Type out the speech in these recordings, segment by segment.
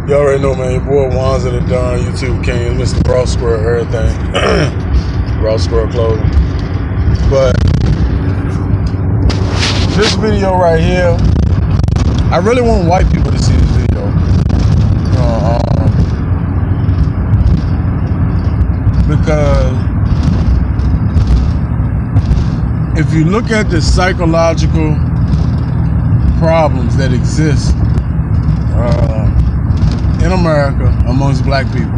You already know, man. Your boy Wanza the Don, YouTube King, Mr. Raw Squirrel, everything. Raw Squirrel clothing. But this video right here, I really want white people to see this video. Because if you look at the psychological problems that exist in America amongst black people,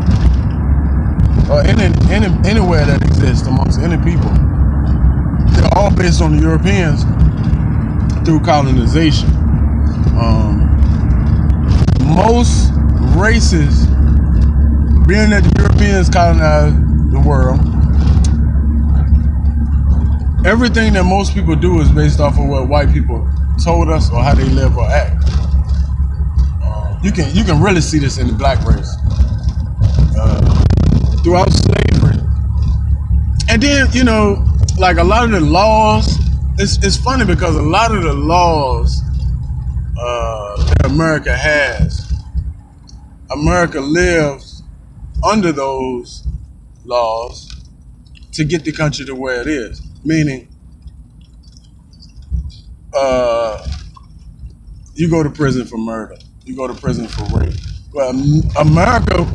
or anywhere that exists amongst any people, they're all based on the Europeans through colonization. Most races, being that the Europeans colonized the world, everything that most people do is based off of what white people told us or how they live or act. You can really see this in the black race throughout slavery, and then like a lot of the laws. It's funny because a lot of the laws that America has, America lives under those laws to get the country to where it is. Meaning, you go to prison for murder. You go to prison for rape. Well, America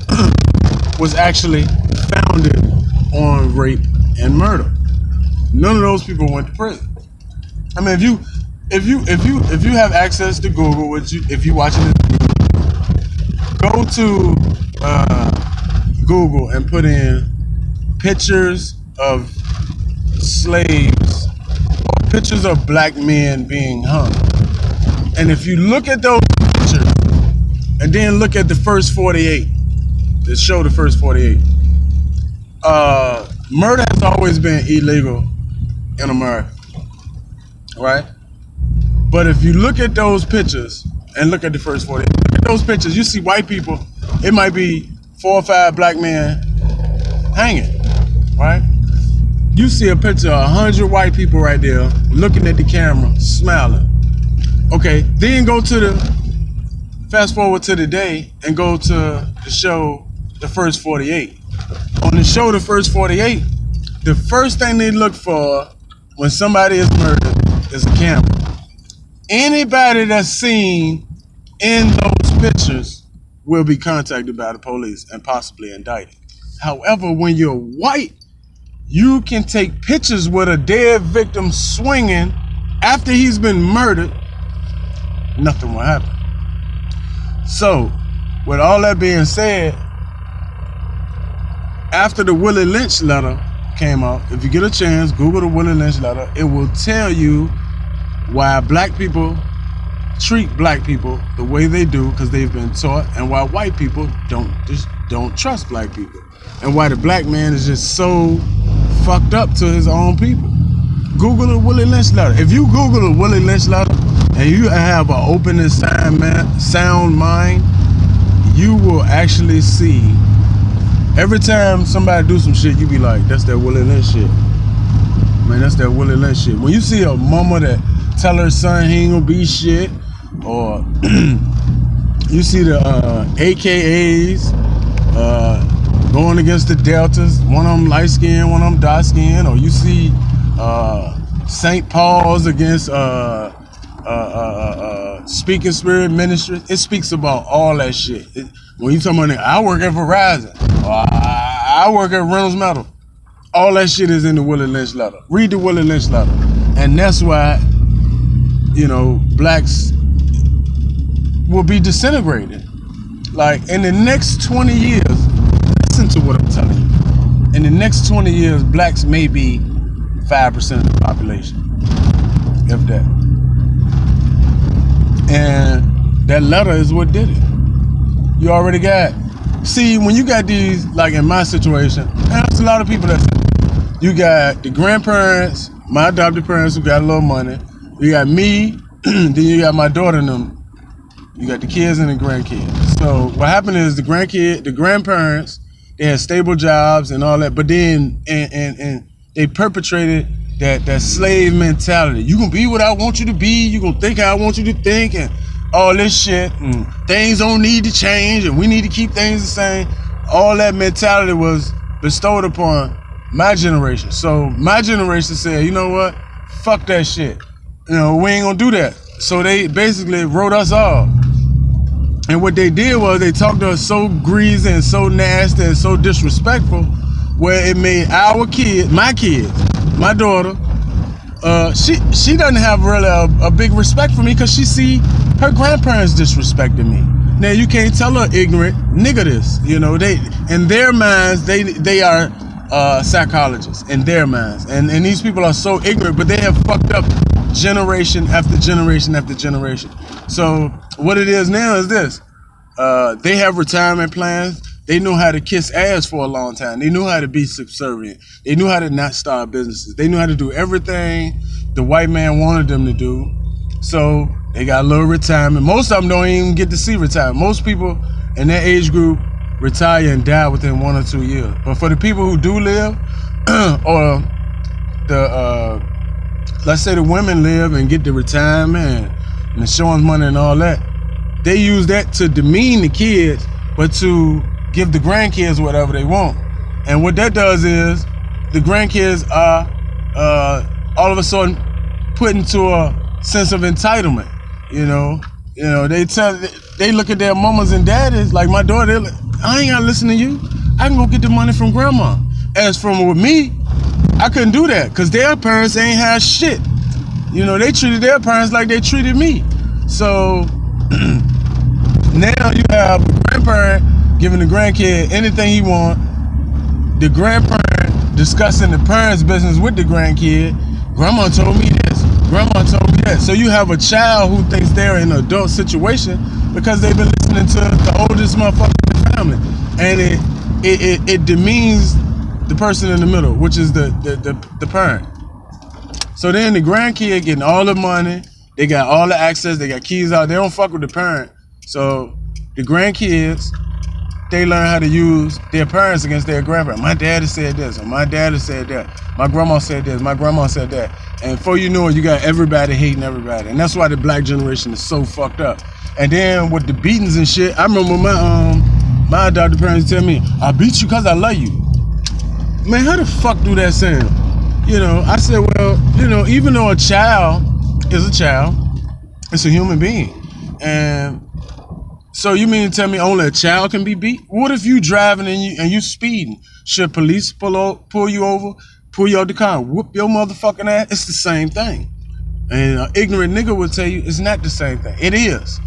was actually founded on rape and murder. None of those people went to prison. I mean, if you have access to Google, if you're watching this, go to Google and put in pictures of slaves or pictures of black men being hung. And if you look at those pictures and then look at the first 48, that show the first 48, murder has always been illegal in America, right? But if you look at those pictures and look at the first 48, look at those pictures, you see white people, it might be 4 or 5 black men hanging, right? You see a picture of 100 white people right there looking at the camera, smiling. Okay, then fast forward to the day and go to the show, the first 48. On the show, the first 48, the first thing they look for when somebody is murdered is a camera. Anybody that's seen in those pictures will be contacted by the police and possibly indicted. However, when you're white, you can take pictures with a dead victim swinging after he's been murdered. Nothing will happen. So, with all that being said, after the Willie Lynch letter came out, if you get a chance, Google the Willie Lynch letter. It will tell you why black people treat black people the way they do because they've been taught, and why white people don't trust black people, and why the black man is just so fucked up to his own people. Google the Willie Lynch letter. If you Google the Willie Lynch letter and you have an open and sound mind, you will actually see, every time somebody do some shit, you be like, that's that Willie Lynch shit. Man, that's that Willie Lynch shit. When you see a mama that tell her son he ain't gonna be shit, or you see the AKAs going against the Deltas, one of them light skin, one of them dark skin, or you see St. Paul's against Speaking Spirit Ministry. It speaks about all that shit. When you talking about, I work at Verizon, or I work at Reynolds Metal, all that shit is in the Willie Lynch letter. Read the Willie Lynch letter. And that's why, blacks will be disintegrated. Like, in the next 20 years, listen to what I'm telling you. In the next 20 years, blacks may be 5% of the population, if that. And that letter is what did it. You already got. See, when you got these, like in my situation, and there's a lot of people that you got the grandparents, my adopted parents who got a little money. You got me, then you got my daughter and them. You got the kids and the grandkids. So what happened is the grandparents, they had stable jobs and all that, but then and they perpetrated that slave mentality. You gonna be what I want you to be. You gonna think how I want you to think, and all this shit, and things don't need to change, and we need to keep things the same. All that mentality was bestowed upon my generation. So my generation said, you know what? Fuck that shit. You know, we ain't gonna do that. So they basically wrote us off. And what they did was they talked to us so greasy and so nasty and so disrespectful, where it made our kids, my daughter, she doesn't have really a big respect for me because she see her grandparents disrespecting me. Now you can't tell her ignorant nigga this. You know, they in their minds they are psychologists in their minds, and these people are so ignorant, but they have fucked up generation after generation after generation. So what it is now is this: they have retirement plans. They knew how to kiss ass for a long time. They knew how to be subservient. They knew how to not start businesses. They knew how to do everything the white man wanted them to do. So they got a little retirement. Most of them don't even get to see retirement. Most people in that age group retire and die within 1 or 2 years. But for the people who do live, or let's say the women live and get the retirement and insurance money and all that, they use that to demean the kids, but to give the grandkids whatever they want. And what that does is the grandkids are all of a sudden put into a sense of entitlement. You know, they look at their mamas and daddies, like my daughter, they're like, I ain't gotta listen to you. I can go get the money from grandma. As from with me, I couldn't do that because their parents ain't had shit. You know, they treated their parents like they treated me. So now you have a grandparent giving the grandkid anything he want. The grandparent discussing the parents' business with the grandkid. Grandma told me this. Grandma told me that. So you have a child who thinks they're in an adult situation because they've been listening to the oldest motherfucker in the family, and it demeans the person in the middle, which is the parent. So then the grandkid getting all the money, they got all the access, they got keys out. They don't fuck with the parent. So the grandkids, they learn how to use their parents against their grandparents. My daddy said this, or my daddy said that. My grandma said this, my grandma said that. And before you know it, you got everybody hating everybody. And that's why the black generation is so fucked up. And then with the beatings and shit, I remember my adopted parents tell me, I beat you because I love you. Man, how the fuck do that sound? You know, I said, well, you know, even though a child is a child, it's a human being. And so you mean to tell me only a child can be beat? What if you driving and you speeding? Should police pull you over, pull you out the car, and whoop your motherfucking ass? It's the same thing. And an ignorant nigga will tell you it's not the same thing. It is.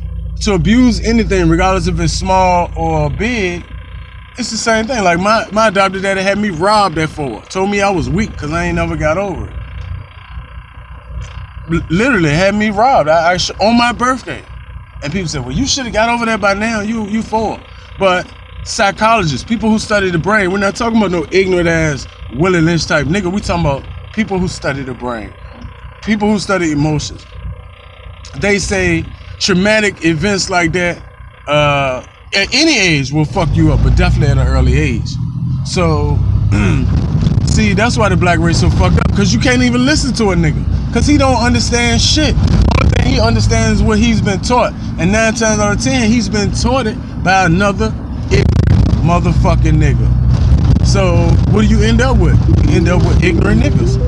To abuse anything, regardless if it's small or big, it's the same thing. Like my adopted daddy had me robbed at 4. Told me I was weak because I ain't never got over it. Literally had me robbed on my birthday. And people said, well, you should have got over that by now. You 4. But psychologists, people who study the brain, we're not talking about no ignorant ass Willie Lynch type nigga. We talking about people who study the brain, people who study emotions. They say traumatic events like that at any age will fuck you up, but definitely at an early age. So see, that's why the black race so fucked up, because you can't even listen to a nigga because he don't understand shit. Only thing he understands is what he's been taught, and 9 times out of 10 he's been taught it by another ignorant motherfucking nigga. So what do you end up with? You end up with ignorant niggas.